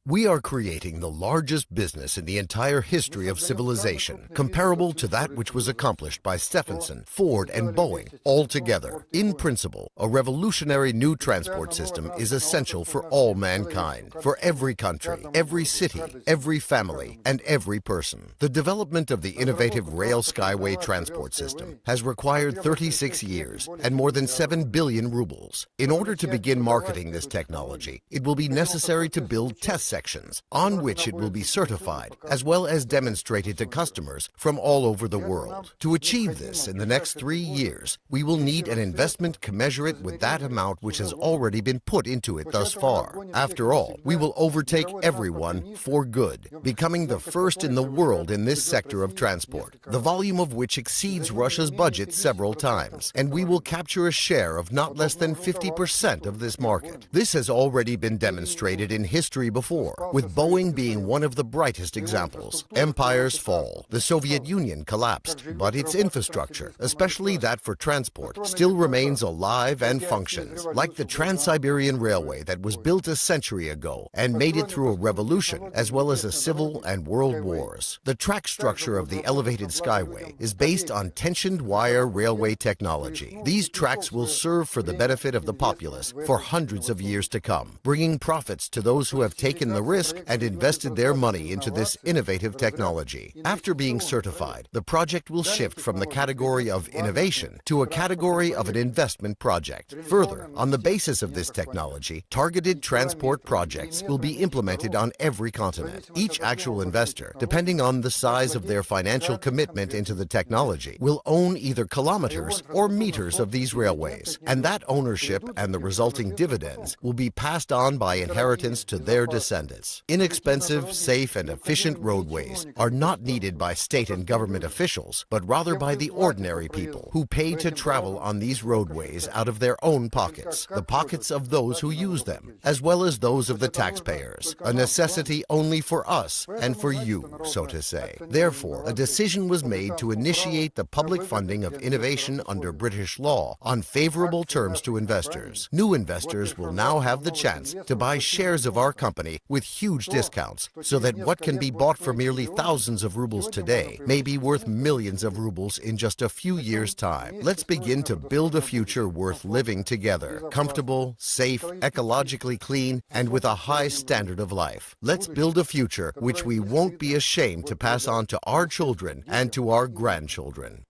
We are creating the largest business in the entire history of civilization, comparable to that which was accomplished by Stephenson, Ford, and Boeing all together. In principle, a revolutionary new transport system is essential for all mankind, for every country, every city, every family, and every person. The development of the innovative rail skyway transport system has required 36 years and more than 7 billion rubles. In order to begin marketing this technology, it will be necessary to build test sections on which it will be certified, as well as demonstrated to customers from all over the world. To achieve this in the next 3 years, we will need an investment commensurate with that amount which has already been put into it thus far. After all, we will overtake everyone for good, becoming the first in the world in this sector of transport, the volume of which exceeds Russia's budget several times, and we will capture a share of not less than 50% of this market. This has already been demonstrated in history before, with Boeing being one of the brightest examples. Empires fall, the Soviet Union collapsed, but its infrastructure, especially that for transport, still remains alive and functions, like the Trans-Siberian Railway that was built a century ago and made it through a revolution as well as a civil and world wars. The track structure of the elevated skyway is based on tensioned wire railway technology. These tracks will serve for the benefit of the populace for hundreds of years to come, bringing profits to those who have taken the risk and invested their money into this innovative technology. After being certified, the project will shift from the category of innovation to a category of an investment project. Further, on the basis of this technology, targeted transport projects will be implemented on every continent. Each actual investor, depending on the size of their financial commitment into the technology, will own either kilometers or meters of these railways, and that ownership and the resulting dividends will be passed on by inheritance to their descendants. Inexpensive, safe, and efficient roadways are not needed by state and government officials, but rather by the ordinary people who pay to travel on these roadways out of their own pockets, the pockets of those who use them, as well as those of the taxpayers, a necessity only for us and for you, so to say. Therefore, a decision was made to initiate the public funding of innovation under British law on favorable terms to investors. New investors will now have the chance to buy shares of our company with huge discounts, so that what can be bought for merely thousands of rubles today may be worth millions of rubles in just a few years' time. Let's begin to build a future worth living together, comfortable, safe, ecologically clean, and with a high standard of life. Let's build a future which we won't be ashamed to pass on to our children and to our grandchildren.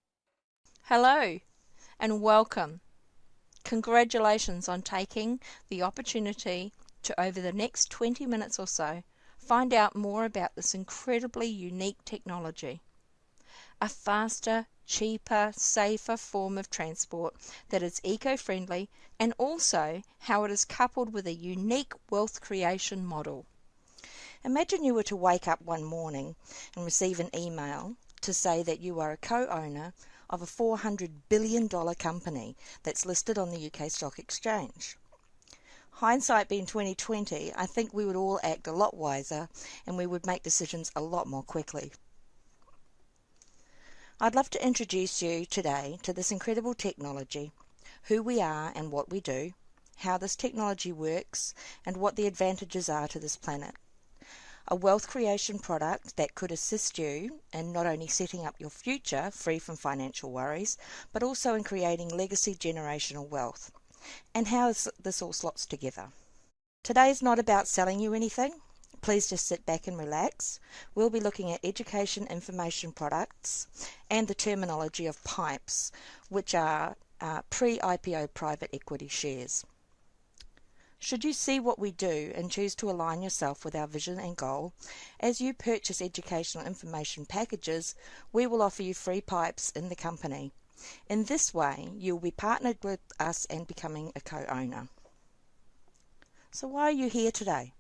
Hello and welcome. Congratulations on taking the opportunity to, over the next 20 minutes or so, find out more about this incredibly unique technology. A faster, cheaper, safer form of transport that is eco-friendly, and also how it is coupled with a unique wealth creation model. Imagine you were to wake up one morning and receive an email to say that you are a co-owner of a $400 billion company that's listed on the UK Stock Exchange. Hindsight being 2020, I think we would all act a lot wiser and we would make decisions a lot more quickly. I'd love to introduce you today to this incredible technology, who we are and what we do, how this technology works, and what the advantages are to this planet. A wealth creation product that could assist you in not only setting up your future free from financial worries, but also in creating legacy generational wealth, and how this all slots together. Today is not about selling you anything. Please just sit back and relax. We'll be looking at education information products and the terminology of PIPEs, which are pre-IPO private equity shares. Should you see what we do and choose to align yourself with our vision and goal, as you purchase educational information packages, we will offer you free PIPEs in the company. In this way, you'll be partnered with us and becoming a co-owner. So why are you here today?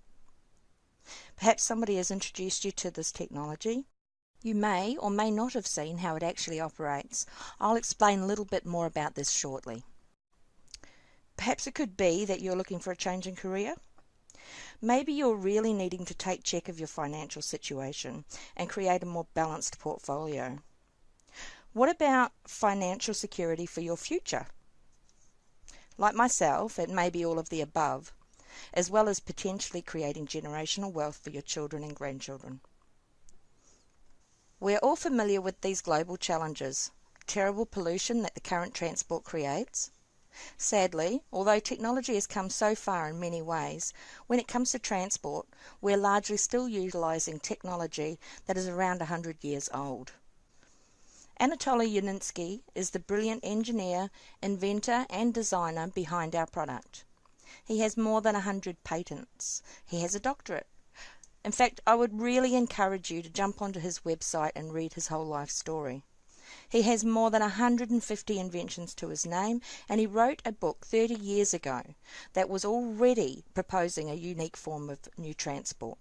Perhaps somebody has introduced you to this technology. You may or may not have seen how it actually operates. I'll explain a little bit more about this shortly. Perhaps it could be that you're looking for a change in career. Maybe you're really needing to take check of your financial situation and create a more balanced portfolio. What about financial security for your future? Like myself, it may be all of the above, as well as potentially creating generational wealth for your children and grandchildren. We're all familiar with these global challenges: terrible pollution that the current transport creates. Sadly, although technology has come so far in many ways, when it comes to transport, we're largely still utilising technology that is around 100 years old. Anatoly Yuninsky is the brilliant engineer, inventor and designer behind our product. He has more than 100 patents. He has a doctorate. In fact, I would really encourage you to jump onto his website and read his whole life story. He has more than 150 inventions to his name, and he wrote a book 30 years ago that was already proposing a unique form of new transport.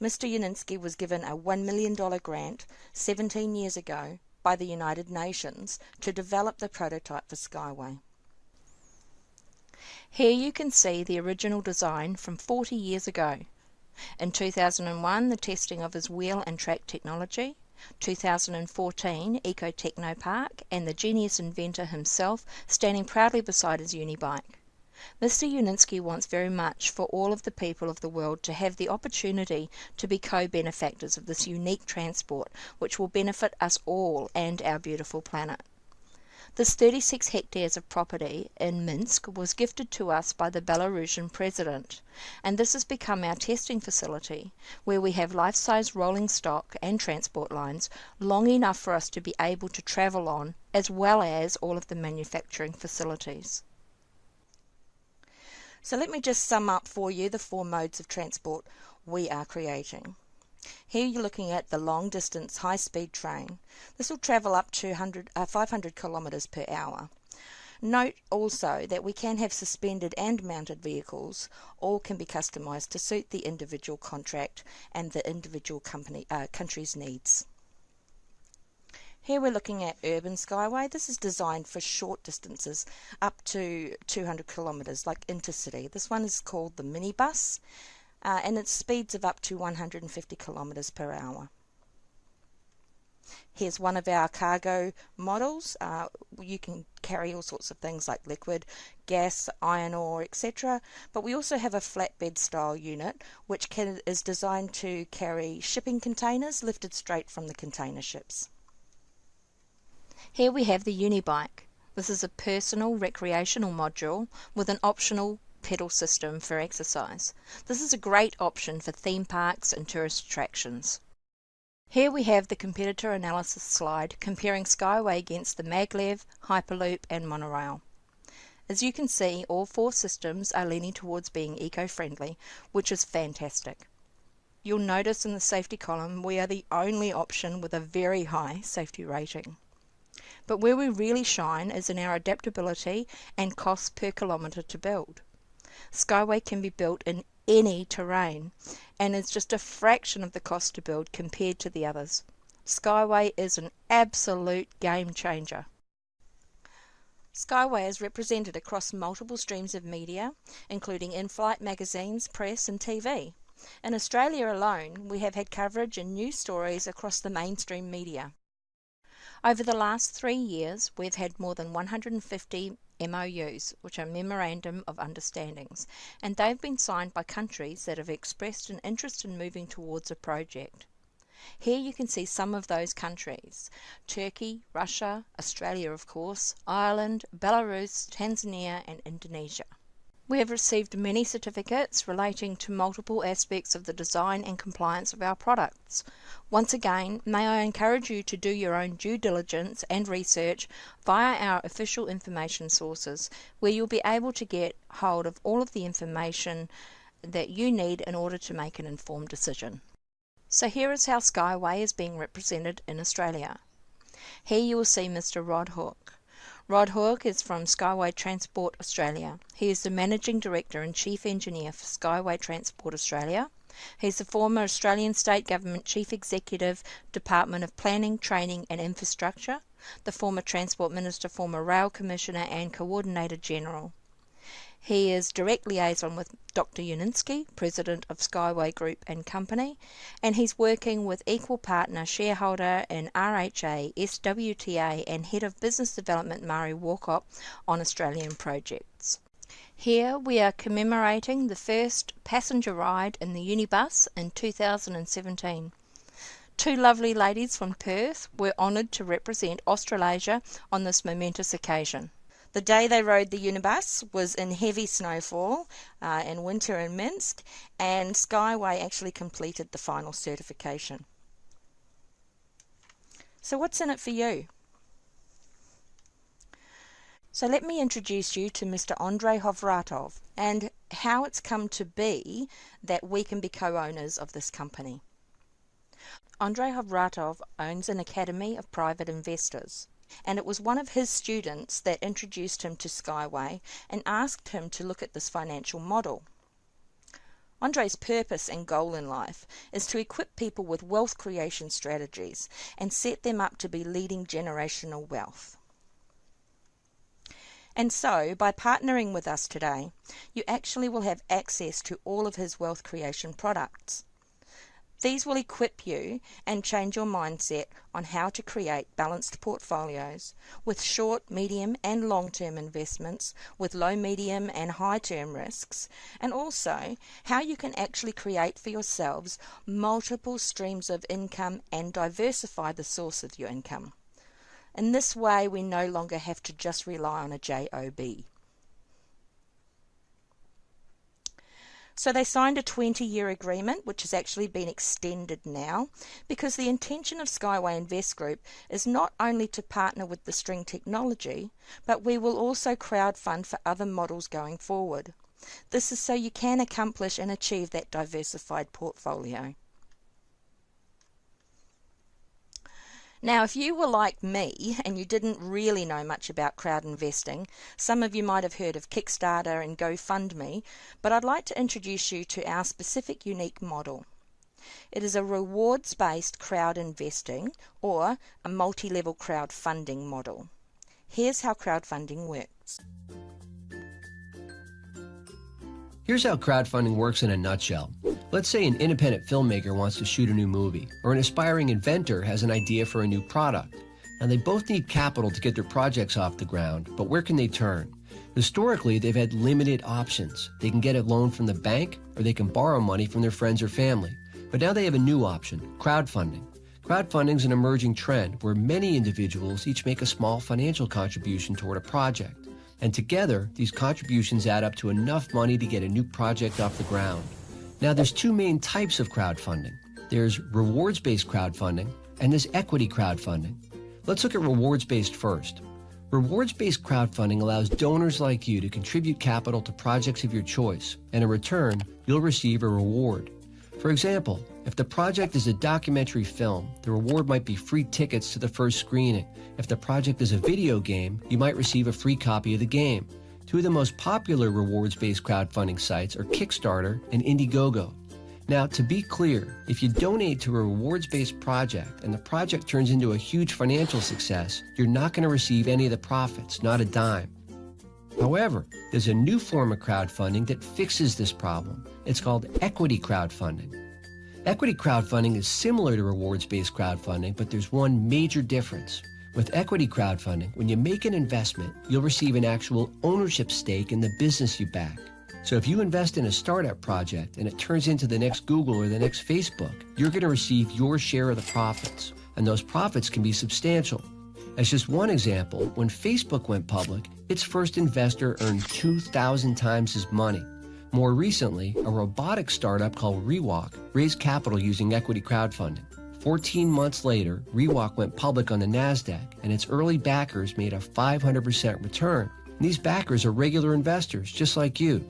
Mr. Yuninsky was given a $1 million grant 17 years ago by the United Nations to develop the prototype for Skyway. Here you can see the original design from 40 years ago. In 2001, the testing of his wheel and track technology. 2014, Eco Techno Park, and the genius inventor himself standing proudly beside his Unibike. Mr. Yuninsky wants very much for all of the people of the world to have the opportunity to be co-benefactors of this unique transport, which will benefit us all and our beautiful planet. This 36 hectares of property in Minsk was gifted to us by the Belarusian president, and this has become our testing facility, where we have life-size rolling stock and transport lines long enough for us to be able to travel on, as well as all of the manufacturing facilities. So let me just sum up for you the 4 modes of transport we are creating. Here you're looking at the long-distance high-speed train. This will travel up to 500 kilometres per hour. Note also that we can have suspended and mounted vehicles. All can be customised to suit the individual contract and the individual country's needs. Here we're looking at Urban Skyway. This is designed for short distances up to 200 kilometres, like intercity. This one is called the minibus. And its speeds of up to 150 kilometres per hour. Here's one of our cargo models. You can carry all sorts of things like liquid, gas, iron ore, etc. But we also have a flatbed style unit which is designed to carry shipping containers lifted straight from the container ships. Here we have the Unibike. This is a personal recreational module with an optional pedal system for exercise. This is a great option for theme parks and tourist attractions. Here we have the competitor analysis slide comparing Skyway against the maglev, Hyperloop and monorail. As you can see, all 4 systems are leaning towards being eco-friendly, which is fantastic. You'll notice in the safety column we are the only option with a very high safety rating. But where we really shine is in our adaptability and cost per kilometre to build. Skyway can be built in any terrain and is just a fraction of the cost to build compared to the others. Skyway is an absolute game changer. Skyway is represented across multiple streams of media, including in-flight magazines, press and TV. In Australia alone, we have had coverage in news stories across the mainstream media. Over the last 3 years, we've had more than 150 MOUs, which are Memorandum of Understandings, and they've been signed by countries that have expressed an interest in moving towards a project. Here you can see some of those countries: Turkey, Russia, Australia of course, Ireland, Belarus, Tanzania and Indonesia. We have received many certificates relating to multiple aspects of the design and compliance of our products. Once again, may I encourage you to do your own due diligence and research via our official information sources, where you'll be able to get hold of all of the information that you need in order to make an informed decision. So here is how Skyway is being represented in Australia. Here you will see Mr. Rod Hook. Rod Hook is from Skyway Transport Australia. He is the Managing Director and Chief Engineer for Skyway Transport Australia. He's the former Australian State Government Chief Executive, Department of Planning, Training and Infrastructure, the former Transport Minister, former Rail Commissioner and Coordinator General. He is direct liaison with Dr. Yuninsky, President of Skyway Group and Company, and he's working with equal partner shareholder in RHA, SWTA and Head of Business Development Murray Walcott on Australian projects. Here we are commemorating the first passenger ride in the Unibus in 2017. Two lovely ladies from Perth were honoured to represent Australasia on this momentous occasion. The day they rode the Unibus was in heavy snowfall in winter in Minsk, and Skyway actually completed the final certification. So what's in it for you? So let me introduce you to Mr. Andrei Hovratov and how it's come to be that we can be co-owners of this company. Andrei Hovratov owns an academy of private investors, and it was one of his students that introduced him to Skyway and asked him to look at this financial model. Andrei's purpose and goal in life is to equip people with wealth creation strategies and set them up to be leading generational wealth. And so, by partnering with us today, you actually will have access to all of his wealth creation products. These will equip you and change your mindset on how to create balanced portfolios with short, medium and long-term investments with low, medium and high-term risks, and also how you can actually create for yourselves multiple streams of income and diversify the source of your income. In this way, we no longer have to just rely on a job. So they signed a 20-year agreement, which has actually been extended now, because the intention of Skyway Invest Group is not only to partner with the string technology, but we will also crowdfund for other models going forward. This is so you can accomplish and achieve that diversified portfolio. Now, if you were like me and you didn't really know much about crowd investing, some of you might have heard of Kickstarter and GoFundMe, but I'd like to introduce you to our specific unique model. It is a rewards-based crowd investing or a multi-level crowdfunding model. Here's how crowdfunding works. Here's how crowdfunding works in a nutshell. Let's say an independent filmmaker wants to shoot a new movie, or an aspiring inventor has an idea for a new product. Now they both need capital to get their projects off the ground, but where can they turn? Historically, they've had limited options. They can get a loan from the bank, or they can borrow money from their friends or family. But now they have a new option, crowdfunding. Crowdfunding is an emerging trend where many individuals each make a small financial contribution toward a project. And together, these contributions add up to enough money to get a new project off the ground. Now, there's two main types of crowdfunding. There's rewards-based crowdfunding, and there's equity crowdfunding. Let's look at rewards-based first. Rewards-based crowdfunding allows donors like you to contribute capital to projects of your choice, and in return, you'll receive a reward. For example, if the project is a documentary film, the reward might be free tickets to the first screening. If the project is a video game, you might receive a free copy of the game. Two of the most popular rewards-based crowdfunding sites are Kickstarter and Indiegogo. Now, to be clear, if you donate to a rewards-based project and the project turns into a huge financial success, you're not going to receive any of the profits, not a dime. However, there's a new form of crowdfunding that fixes this problem. It's called equity crowdfunding. Equity crowdfunding is similar to rewards-based crowdfunding, but there's one major difference. With equity crowdfunding, when you make an investment, you'll receive an actual ownership stake in the business you back. So if you invest in a startup project and it turns into the next Google or the next Facebook, you're going to receive your share of the profits, and those profits can be substantial. As just one example, when Facebook went public, its first investor earned 2,000 times his money. More recently, a robotics startup called Rewalk raised capital using equity crowdfunding. 14 months later, Rewalk went public on the NASDAQ, and its early backers made a 500% return. And these backers are regular investors, just like you.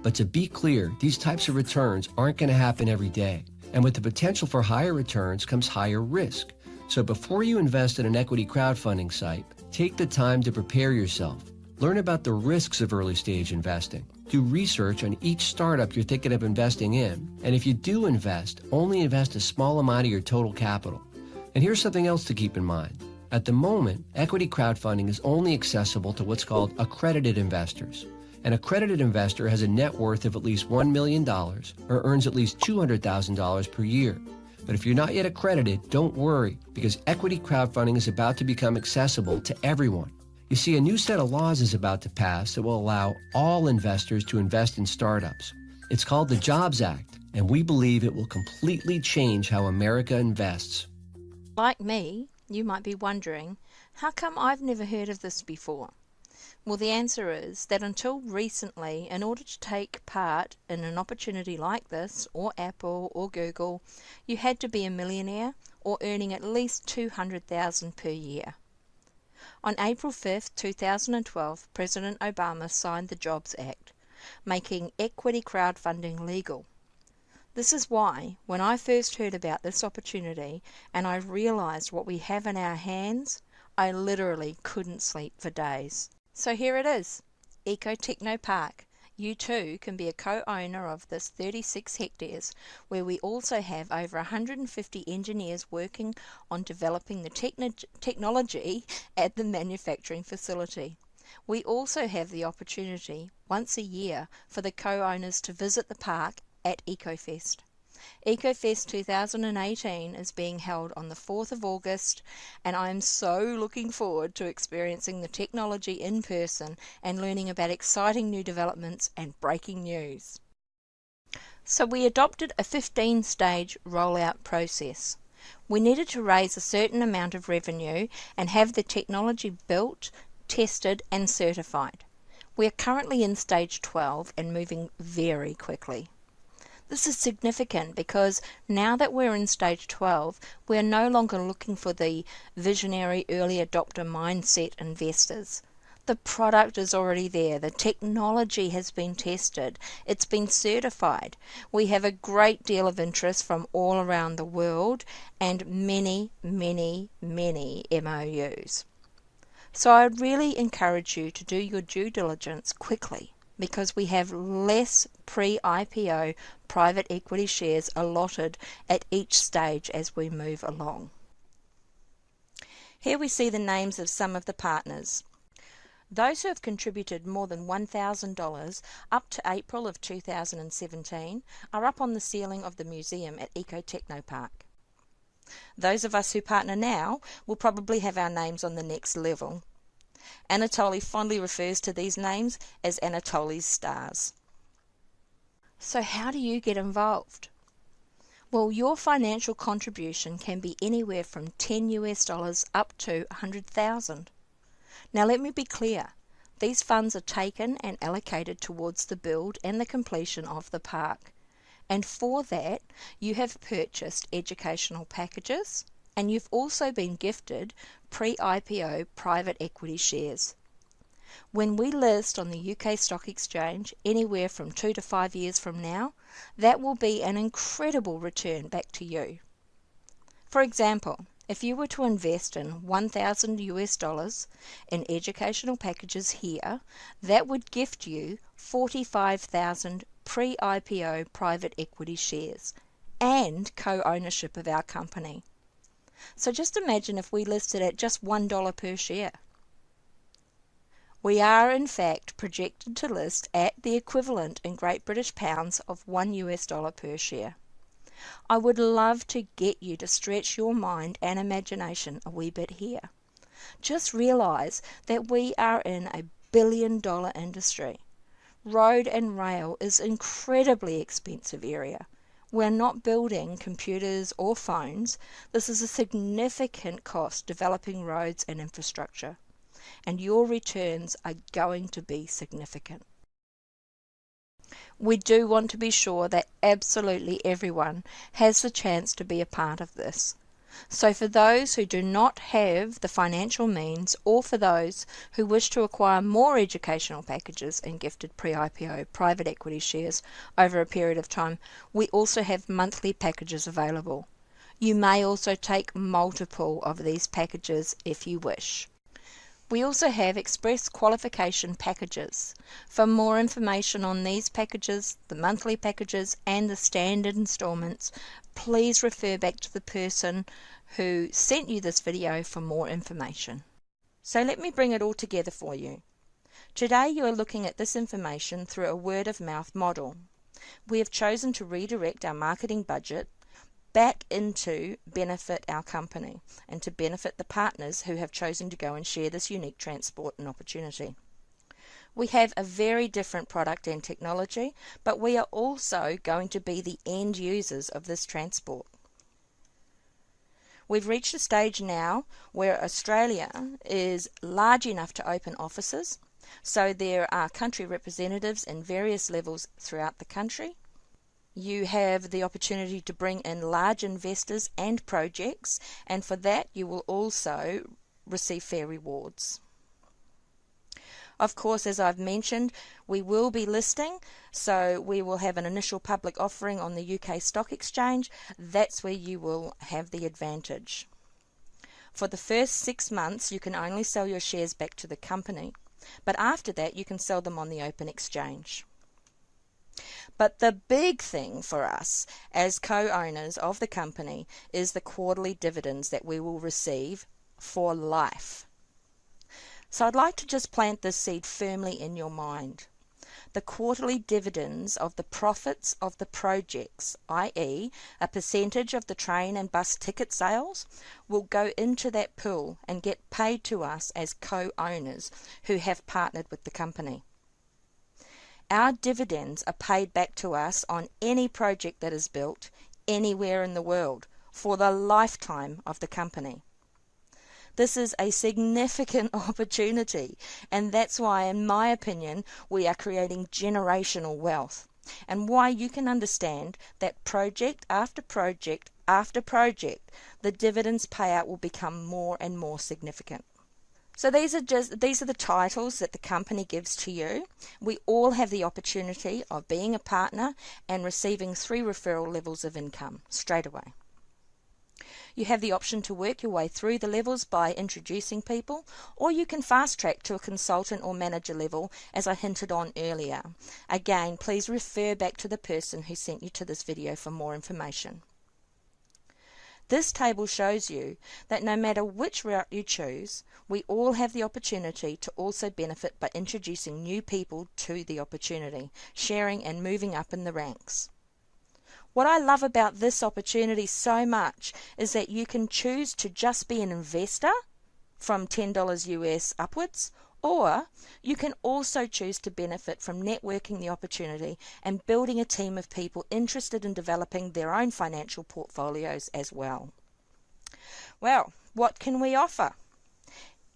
But to be clear, these types of returns aren't going to happen every day. And with the potential for higher returns comes higher risk. So before you invest in an equity crowdfunding site, take the time to prepare yourself. Learn about the risks of early stage investing. Do research on each startup you're thinking of investing in. And if you do invest, only invest a small amount of your total capital. And here's something else to keep in mind. At the moment, equity crowdfunding is only accessible to what's called accredited investors. An accredited investor has a net worth of at least $1 million or earns at least $200,000 per year. But if you're not yet accredited, don't worry, because equity crowdfunding is about to become accessible to everyone. You You see, a new set of laws is about to pass that will allow all investors to invest in startups. It's called the Jobs Act, and we believe it will completely change how America invests. Like me, you might be wondering, how come I've never heard of this before? Well, the answer is that until recently, in order to take part in an opportunity like this, or Apple or Google, you had to be a millionaire or earning at least $200,000 per year. On April 5, 2012, President Obama signed the Jobs Act, making equity crowdfunding legal. This is why, when I first heard about this opportunity and I realized what we have in our hands, I literally couldn't sleep for days. So here it is, Eco Techno Park. You too can be a co-owner of this 36 hectares, where we also have over 150 engineers working on developing the technology at the manufacturing facility. We also have the opportunity, once a year, for the co-owners to visit the park at EcoFest. EcoFest 2018 is being held on the 4th of August, and I am so looking forward to experiencing the technology in person and learning about exciting new developments and breaking news. So we adopted a 15-stage rollout process. We needed to raise a certain amount of revenue and have the technology built, tested and certified. We are currently in stage 12 and moving very quickly. This is significant because now that we're in stage 12, we're no longer looking for the visionary early adopter mindset investors. The product is already there, the technology has been tested, it's been certified. We have a great deal of interest from all around the world and many, many, many MOUs. So I really encourage you to do your due diligence quickly, because we have less pre-IPO private equity shares allotted at each stage as we move along. Here we see the names of some of the partners. Those who have contributed more than $1,000 up to April of 2017 are up on the ceiling of the museum at Eco Techno Park. Those of us who partner now will probably have our names on the next level. Anatoly fondly refers to these names as Anatoly's stars. So how do you get involved? Well, your financial contribution can be anywhere from $10 up to $100,000. Now let me be clear, these funds are taken and allocated towards the build and the completion of the park. And for that, you have purchased educational packages, and you've also been gifted pre-IPO private equity shares. When we list on the UK Stock Exchange anywhere from 2 to 5 years from now, that will be an incredible return back to you. For example, if you were to invest in $1,000 in educational packages here, that would gift you 45,000 pre-IPO private equity shares and co-ownership of our company. So just imagine if we listed at just $1 per share. We are in fact projected to list at the equivalent in Great British pounds of $1 per share. I would love to get you to stretch your mind and imagination a wee bit here. Just realise that we are in a billion-dollar industry. Road and rail is an incredibly expensive area. We're not building computers or phones. This is a significant cost developing roads and infrastructure, and your returns are going to be significant. We do want to be sure that absolutely everyone has the chance to be a part of this. So for those who do not have the financial means, or for those who wish to acquire more educational packages and gifted pre-IPO private equity shares over a period of time, we also have monthly packages available. You may also take multiple of these packages if you wish. We also have express qualification packages. For more information on these packages, the monthly packages and the standard installments, please refer back to the person who sent you this video for more information. So let me bring it all together for you. Today you are looking at this information through a word of mouth model. We have chosen to redirect our marketing budget back into benefit our company and to benefit the partners who have chosen to go and share this unique transport and opportunity. We have a very different product and technology, but we are also going to be the end users of this transport. We've reached a stage now where Australia is large enough to open offices, so there are country representatives in various levels throughout the country. You have the opportunity to bring in large investors and projects, and for that you will also receive fair rewards. Of course, as I've mentioned, we will be listing, so we will have an initial public offering on the UK Stock Exchange. That's where you will have the advantage. For the first 6 months, you can only sell your shares back to the company, but after that you can sell them on the open exchange. But the big thing for us as co-owners of the company is the quarterly dividends that we will receive for life. So I'd like to just plant this seed firmly in your mind. The quarterly dividends of the profits of the projects, i.e. a percentage of the train and bus ticket sales, will go into that pool and get paid to us as co-owners who have partnered with the company. Our dividends are paid back to us on any project that is built anywhere in the world for the lifetime of the company. This is a significant opportunity, and that's why, in my opinion, we are creating generational wealth, and why you can understand that project after project after project, the dividends payout will become more and more significant. So these are the titles that the company gives to you. We all have the opportunity of being a partner and receiving 3 referral levels of income straight away. You have the option to work your way through the levels by introducing people, or you can fast track to a consultant or manager level, as I hinted on earlier. Again, please refer back to the person who sent you to this video for more information. This table shows you that no matter which route you choose, we all have the opportunity to also benefit by introducing new people to the opportunity, sharing and moving up in the ranks. What I love about this opportunity so much is that you can choose to just be an investor from $10 US upwards, or you can also choose to benefit from networking the opportunity and building a team of people interested in developing their own financial portfolios as well. Well, what can we offer?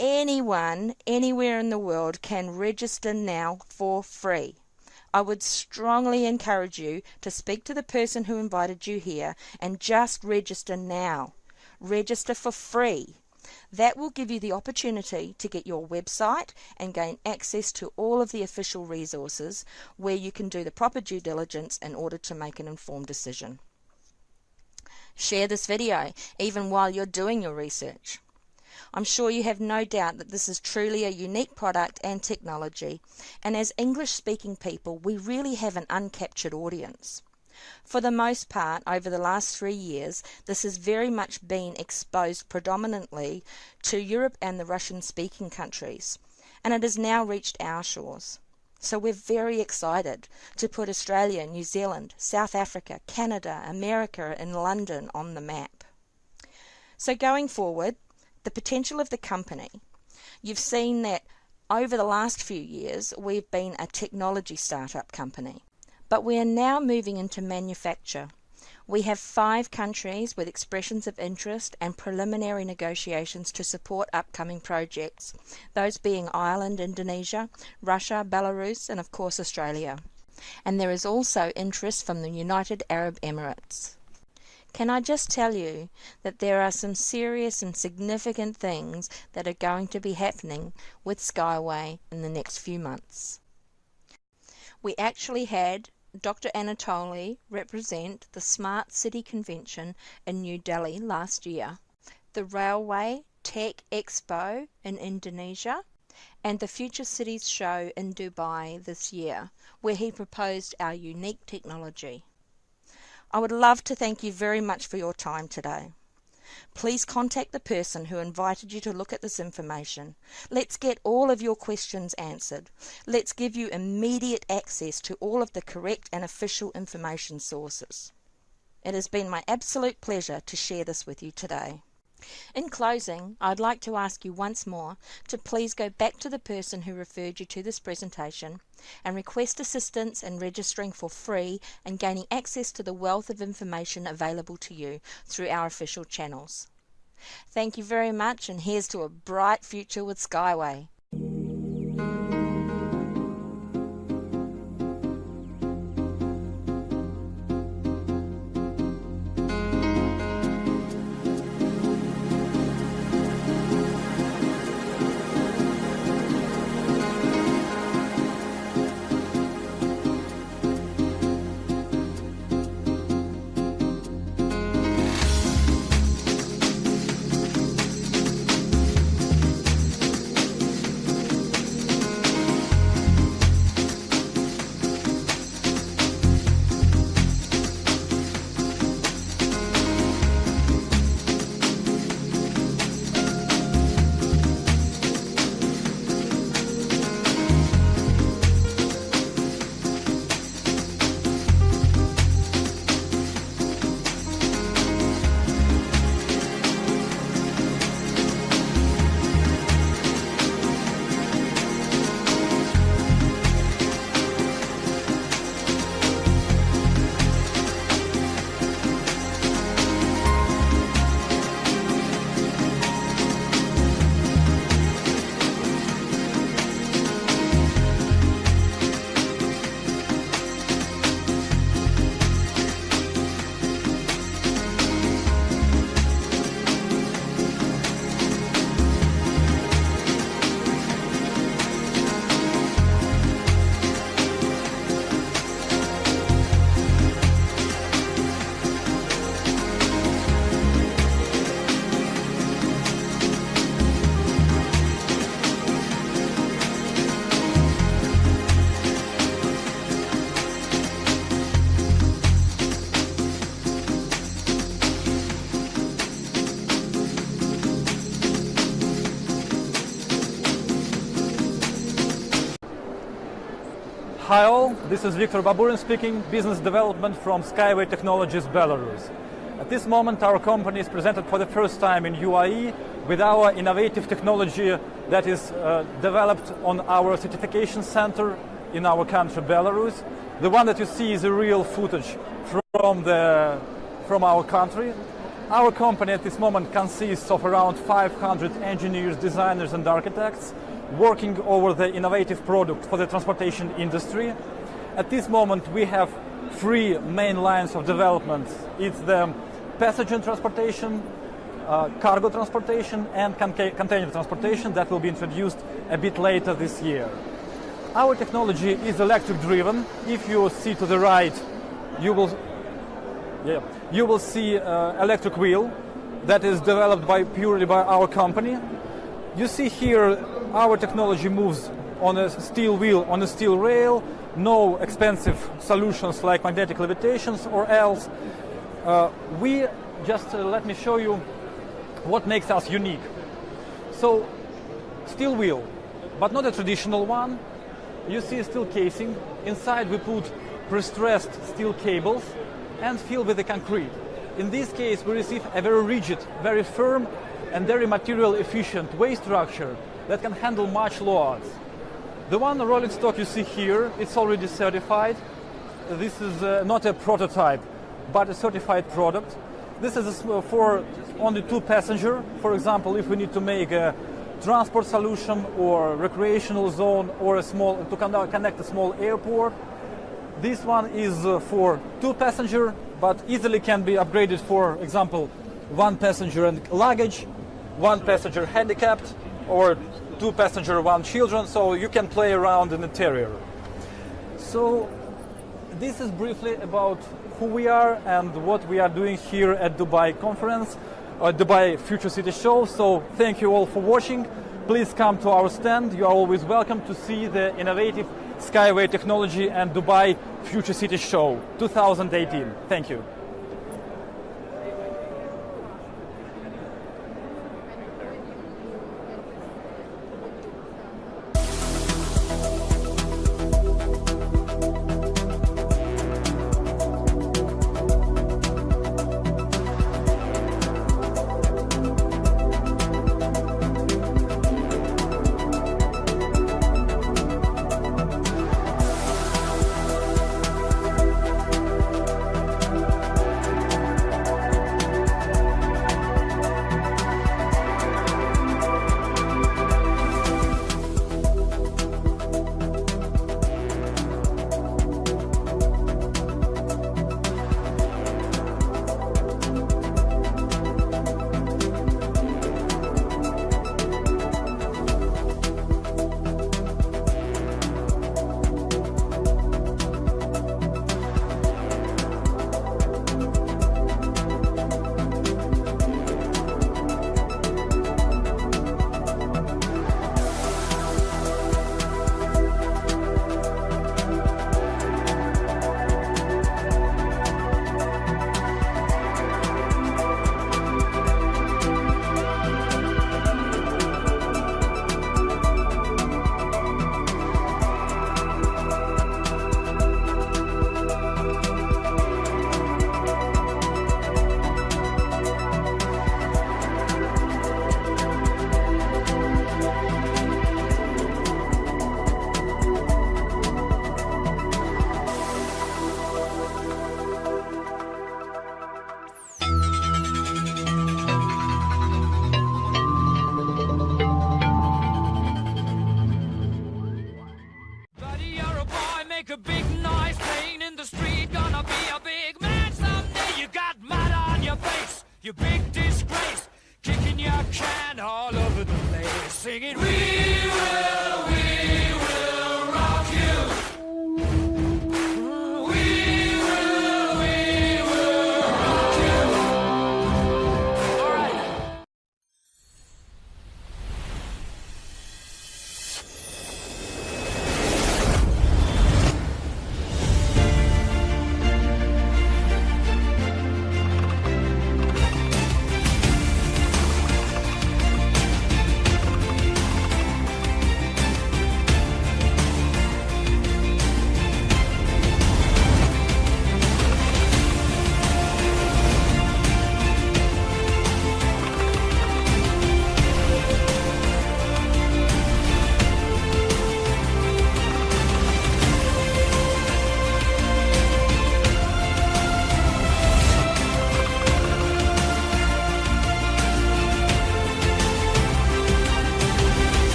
Anyone, anywhere in the world can register now for free. I would strongly encourage you to speak to the person who invited you here and just register now. Register for free. That will give you the opportunity to get your website and gain access to all of the official resources where you can do the proper due diligence in order to make an informed decision. Share this video even while you're doing your research. I'm sure you have no doubt that this is truly a unique product and technology, and as English-speaking people, we really have an uncaptured audience. For the most part, over the last 3 years, this has very much been exposed predominantly to Europe and the Russian-speaking countries, and it has now reached our shores. So we're very excited to put Australia, New Zealand, South Africa, Canada, America, and London on the map. So going forward, the potential of the company. You've seen that over the last few years we've been a technology startup company, but we are now moving into manufacture. We have 5 countries with expressions of interest and preliminary negotiations to support upcoming projects, those being Ireland, Indonesia, Russia, Belarus, and of course Australia. And there is also interest from the United Arab Emirates. Can I just tell you that there are some serious and significant things that are going to be happening with Skyway in the next few months. We actually had Dr. Anatoly represent the Smart City Convention in New Delhi last year, the Railway Tech Expo in Indonesia, and the Future Cities Show in Dubai this year, where he proposed our unique technology. I would love to thank you very much for your time today. Please contact the person who invited you to look at this information. Let's get all of your questions answered. Let's give you immediate access to all of the correct and official information sources. It has been my absolute pleasure to share this with you today. In closing, I'd like to ask you once more to please go back to the person who referred you to this presentation and request assistance in registering for free and gaining access to the wealth of information available to you through our official channels. Thank you very much, and here's to a bright future with Skyway. Hi all, this is Viktor Baburin speaking, Business Development from Skyway Technologies, Belarus. At this moment our company is presented for the first time in UAE with our innovative technology that is developed on our certification center in our country, Belarus. The one that you see is a real footage from our country. Our company at this moment consists of around 500 engineers, designers and architects working over the innovative product for the transportation industry. At this moment we have three main lines of development. It's the passenger transportation, cargo transportation and container transportation that will be introduced a bit later this year. Our technology is electric driven. If you see to the right, you will see electric wheel that is developed purely by our company. You see here our technology moves on a steel wheel, on a steel rail, no expensive solutions like magnetic levitations or else. Let me show you what makes us unique. So, steel wheel, but not a traditional one. You see a steel casing. Inside we put pre-stressed steel cables and fill with the concrete. In this case we receive a very rigid, very firm and very material efficient way structure that can handle much loads. The one rolling stock you see here, it's already certified. This is not a prototype, but a certified product. This is for only 2 passengers. For example, if we need to make a transport solution or recreational zone or to connect a small airport. This one is for 2 passengers, but easily can be upgraded, for example, 1 passenger and luggage, 1 passenger handicapped, or 2 passenger, 1 children, so you can play around in the interior. So this is briefly about who we are and what we are doing here at Dubai conference, Dubai Future City Show. So thank you all for watching. Please come to our stand. You are always welcome to see the innovative Skyway technology and Dubai Future City Show 2018. Thank you.